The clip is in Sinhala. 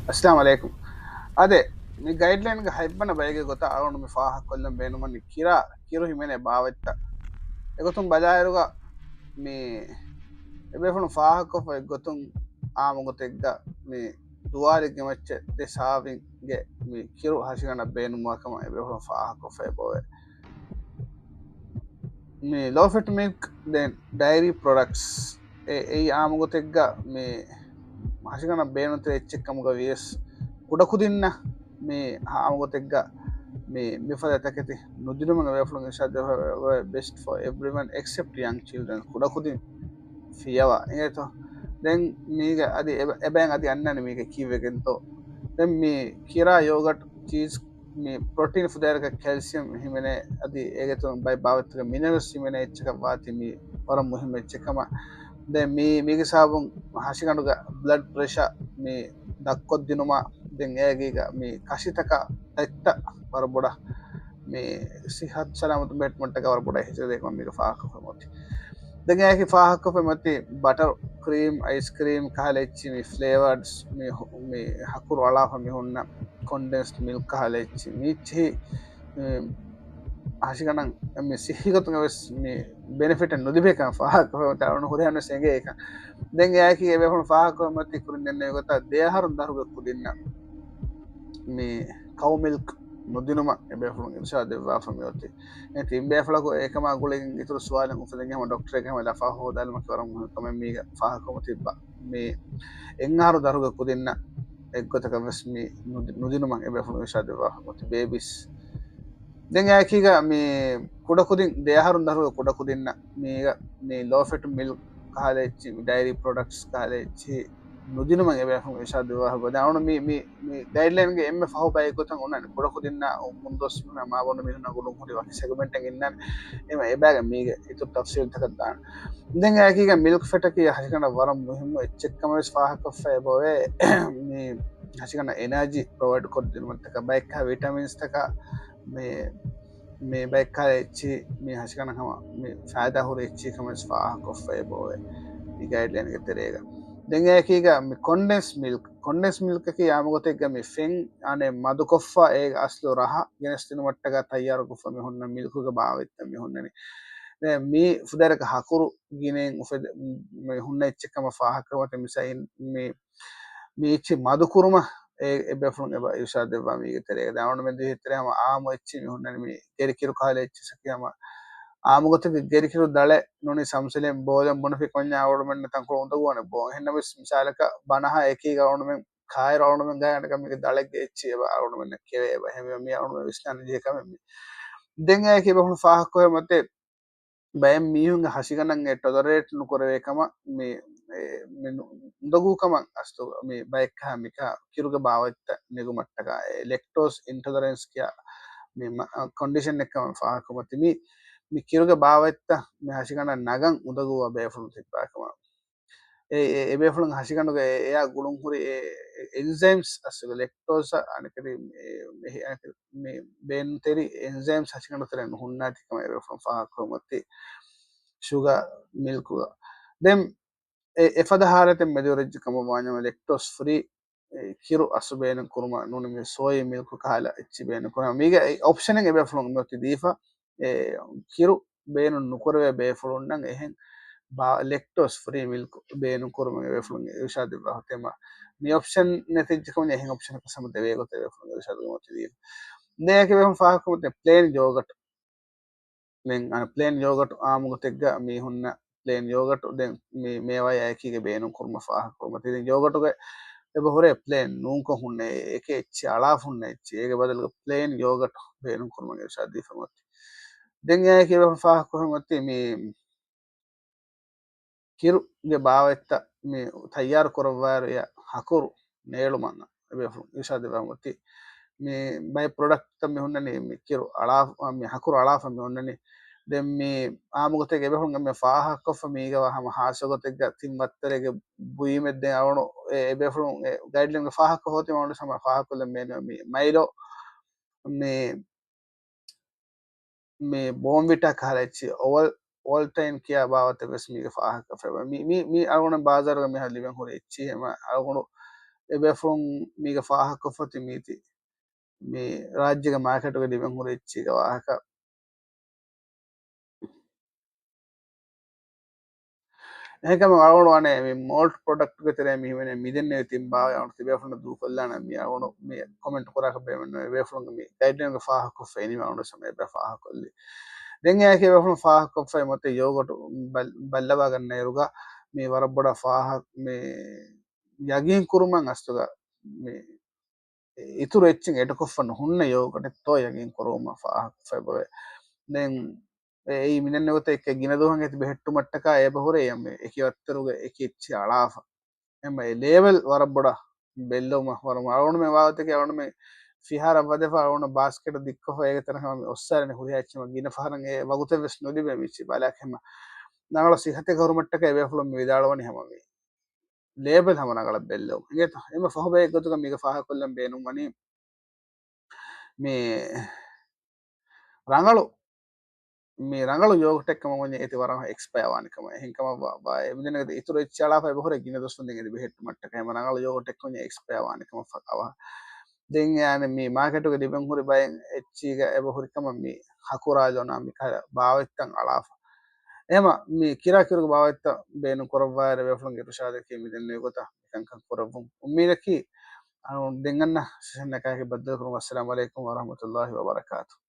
अस्सलाम वालेकुम अदे मी ಗೈಡ್ಲೈನ್ ಗೆ ಹೈಬ್ಬನ ಬಯಗೆ ಗೊತ್ತಾ ಅವನು ಮಿ ಫಾಹ ಕೊಲ್ಲಂ ಬೇನು ಮನಿ ಕಿರು ಹಿಮೆನೆ ಬಾವೆತ್ತ ಎಗೊತುಂ ಬಜಾಯರುಗ ಮಿ ಎಬೆಫುನು ಫಾಹ ಕೊಫ ಎಗೊತುಂ ಆಮ ಗೊತೆಗ್ಗ ಮಿ ದುವಾರಿ ಗೆ ಮಚ್ಚೆ ದೆ ಸಾವಿನ್ ಗೆ ಮಿ ಕಿರು ಹಸಿಗನ ಬೇನು ಮಕಮ ಎಬೆಫುನು ಫಾಹ ಕೊಫ ಎಬೋವೆ ಮಿ ಲೋಫೆಟ್ ಮಿಲ್ಕ್ ದೆನ್ ಡೈರಿ ಪ್ರೊಡಕ್ಟ್ಸ್ e ಆಮ ಗೊತೆಗ್ಗ ಮಿ hashigana beenute echchekkamuga wies kudakudinna me haamugotegga me mifada taketi nudinuma wefulun ishad best for everyone except young children kudakudin fiyawa ingeto then miga adi eben adi annani miga kiwegento then me kira yogurt cheese me protein fudarga calcium himene adi egeto by bawetga minerals himene echcheka wati mi waram muhim echchekama දැන් මේක සාබුන් හසිකඩුග බ්ලඩ් ප්‍රෙෂර් මේ දක්කොත් දිනුමා දැන් ඒගේක මේ කෂිතක ඇත්ත වරබොඩ මේ සිහත් සලාමත බෙට්මන්ට් එක වරබොඩ හිත දෙකම මේක ෆාහක ප්‍රමෝටි දැන් ඒකේ ෆාහක ප්‍රමෝටි බටර් ක්‍රීම් අයිස්ක්‍රීම් කහලෙච්චි මේ ෆ්ලේවර්ඩ්ස් මේ හකුරු අලාෆ මේ හොන්න කොන්ඩෙන්ස්ඩ් milk කහලෙච්චි මීච්චි hashigana me sihigotu nges me benefit nudibeka faha ko tarun hudana senge eka den yaki ebe hon faha ko mati kurun nenne gota deharun daruga kudinna me cow milk nudinuma ebe hon insha devwa famiyoti eti imbe fala ko ekama gulen ituru suwalan ufaden hama doctor ekama la faha hodal makaram kame me faha ko mati me engaru daruga kudinna eggotaka ves me nudinuma ebe hon insha devwa famiyoti babies දැන් යාකීග මේ කුඩකුදින් දෙයාහරුන් දරුව කුඩකුදින්න මේක මේ ලෝෆෙට් මිල්ක් කාලෙච්චි ඩයිරි ප්‍රොඩක්ට්ස් කාලෙච්චි නුදිනුම එබැහුම් විශාදවා හබද අවුන මේ ගයිඩ්ලයින්ගේ එම ෆහු බයකොතන් උන්නන්නේ කුඩකුදින්න මුන්දොස් මාබොන්න මිහුන ගුළුම් හොරි වගේ සෙගමෙන්ට් එකකින් ඉන්නන්නේ එම එබැග මේක ඉතු තෆ්සීල් තකක් දාන්න දැන් යාකීග මිල්ක් ෆෙට් එකේ හරිකන වරම් මුහිම එච්චෙක්කම ෆාහක ෆේබෝවේ මේ හසිකන එනර්ජි ප්‍රොවයිඩ් කොත් දිනුමත් තක බයික් විටමින්ස් තක මේ බැක්කා එච්චි මේ හසිකන හම මේ ෆෑදා හුර එච්චි කමස් ෆාහ කොෆේ බෝවේ මේ ගයිඩ්ලයින් එක තෙරේග දැන් ඒකීග මේ කොන්ඩෙන්ස් මිල්ක් එක යාමගොතෙක්ග මේ ෆෙන් අනේ මදු කොෆ්ෆා ඒ අස්ලු රහ ගෙනස්තින මට්ටක තයාර කොෆා මේ හොන්න මිල්කුග භාවිත මේ හොන්නනේ දැන් මේ ෆුදරක හකුරු ගිනෙන් උෆෙද මේ හොන්න එච්චකම ෆාහකවට මිසයින් මේ ඉච්චි මදු කුරුම එබෙෆුන් එබ ඉර්ෂාද් දෙවා මීගේ තරේ දාවන මෙන්ද හිතරම ආම එච්චි හොන්නනේ මේ කෙරිකිරු කාලේ එච්චි සකියම ආමගොත ගෙරිකිරු දල නොනි සම්සලෙන් බෝලම් බොන ෆිකොන්යා අවඩමෙන් තංකො උඳගෝන බෝ එහෙනම් මිසාලක බනහ එකී ගවුන්මෙන් කාය රවුන්මෙන් ගානක මේක දලෙක් එච්චි එබ අවඩමෙන් කෙවේ එබ එහෙම මේ අවඩම විශ්නාන ජේකම දෙන් ඒකේ බහුන ෆාහක් කොහෙ මතේ බයම් මීහුන්ගේ හසිගනන් ටොලරේට් නුකරවේකම මේ උදගූකමක් අස්තු මේ බයික්හමික කිරුග භාවත්ත නිගුමට්ටක ලෙක්ටෝස් ඉන්ටදරන්ස් කියා මේ කොන්ඩිෂන් එකම ෆාහකමතිමි මි කිරුග භාවත්ත මේ හසිගන නගන් උදගුව බේෆුණු තික්පාකම එබේෆුළන් හසිකනුග එයා ගුළුම් හුරි එන්සයිම්ස් අස්සක ලෙක්ටෝස අනකර මේ බේන්තෙරි එන්සයිම්ස් හසිකනු තරන්න හුන්නාතිකම එබේෆුළන් ෆාහකමති ශුග මිල්කුව දෙම් එෆදහාරතෙන් මෙදවරජ්ජකම වානම ලෙක්ටොස් ෆ්‍රී කිරු අසුබේන කුරම නුනම සෝය මිල්කු කාල එච්චි බේන කුරම මේක ඔප්ෂන එබෆලුන් නොති දීප කිරු බේනු නුකරවේ බේෆලුන්නන් එහෙන් ලෙක්ටොස් ෆ්‍රී මිල්කු බේනු කුරම වෙෆලුන් විශාද හතෙම මේ ඔප්ෂන් නැතිජකම එහෙන් ඔප්ෂන සම දෙවේගොත වෙෆලුන් විශාද මොති දී දෙයක වෙහම් ෆාහකමත ප්ලේන් යෝගට් මෙන් අන ප්ලේන් යෝගට් ආමුගතෙක්ග මේ හුන්න ප්ලේන් යෝගට් දැන් මේවා ඇකීගේ බේනු කුරම ෆාහකම තින් යෝගටුගේ එබ හොරේ ප්ලේන් නූන්ක හුන්නේ එක එච්චි අලා හුන්න එච්චි ඒක බදලක ප්ලේන් යෝගට් බේනු කුරමගේ ශාදී ෆමති දැන් ඇකේ ෆාහකමති මේ කිරුගේ භාවත්ත මේ තයාර කොරවාරය හකුරු නේළුමන්න එබ විශාදවමති මේ බයි ප්‍රොඩක්ට මේ හොන්නනේ මේ කිරු අලා මේ හකුරු අලාෆ මේ හොන්නනේ දැන් මේ ආමුගතේ ගෙබහුන් මේ ෆාහක් කොෆ මේගව හම හාසගතෙක් තිම්මත්තරගේ බුයිමෙත් දැන් අවණු එබෙෆුන් ගයිඩ්ලයින් ෆාහක් හොතේ වණු සම ෆාහක් කොල්ල මේ මයිලෝ මේ බෝම්විටා කාලච්චි ඕල් ටයිම් කියා බාවත වෙස් මේක ෆාහක් ෆෙව මේ අරගොන බාසාරග මේ හලිවෙන් හොර එච්චි එම අරගොනු ebefun miga faha kofati miti mi rajyaga market ga diben hurichi ga wahaka ehkam algono ane mi malt product ga tere mi hene midenne timba ya tibefun du kollana mi algono mi comment koraka be men ebefun mi guideline ga faha kofa eni ma algono samay be faha kolli den ya ke befun faha kofa mate yogurt ballaba ganna eruga mi warabboda faha me yagin kuruman astuga me ඉතුරු එච්චින් එඩකොෆන්න හුන්න යෝකට තෝයගින් කොරෝම ෆැබව දැන් ඒ මිනන්නවත එක ගෙන දුහන් ඇති බෙහෙට්ටු මට්ටකා ඒ බහොරේ යම එක අත්තරුග එක එච්චි අලාාව එම ලේවල් වරබොඩ බෙල්ලවම වරම අවුණු මේ වාතක අවුණු මේ ෆිහාර වදප අවුණු බාස්කට දික්ක හොයක තරහම ඔස්සරන හුරියච්චම ගින පහරගේ වගුත වෙස් නොදි මිචි බලක්හෙම නගල සිහත කරුමට්ටක එවෆලම් විදාලවන හමගේ ලේබල් හමනගල බෙල්ලව ඒ එම ෆහබේ ගතුක මික පහ කොල්ලම් බේනුම් වනී මේ ರಂಗಳು මේ ರಂಗಳು යෝගටෙක්කම මොන්නේ ඒති වරම එක්ස්පයවානිකම එහෙන්කම එමිදනගද ඉතුරු ඉච්චාලා බහොර ගින දොස්තුන් දෙගෙ බෙහෙට් මට්ටක එම ರಂಗಳು යෝගටෙක් කොන්නේ එක්ස්පයවානිකම ෆකවා දෙන් යානේ මේ මාකට් එක දිබන් හොරි බයෙන් එච්චීග එබ හොරිකම මේ හකුරාජෝනා මික බාවෙත්තන් අලාෆ එහෙම මේ කිරා කිරුක බාවෙත්ත බේනු කොරවාර වෙෆලන් ගෙරුෂාදකේ මිදන්නේ ගොත එකංකන් කොරවුම් උම්මීදකි දෙගන්න සෙසන්නකාගේ බද්දකරුම් අස්සලාමු අලයිකුම් වරහමතුල්ලාහි වබරකාතුහ්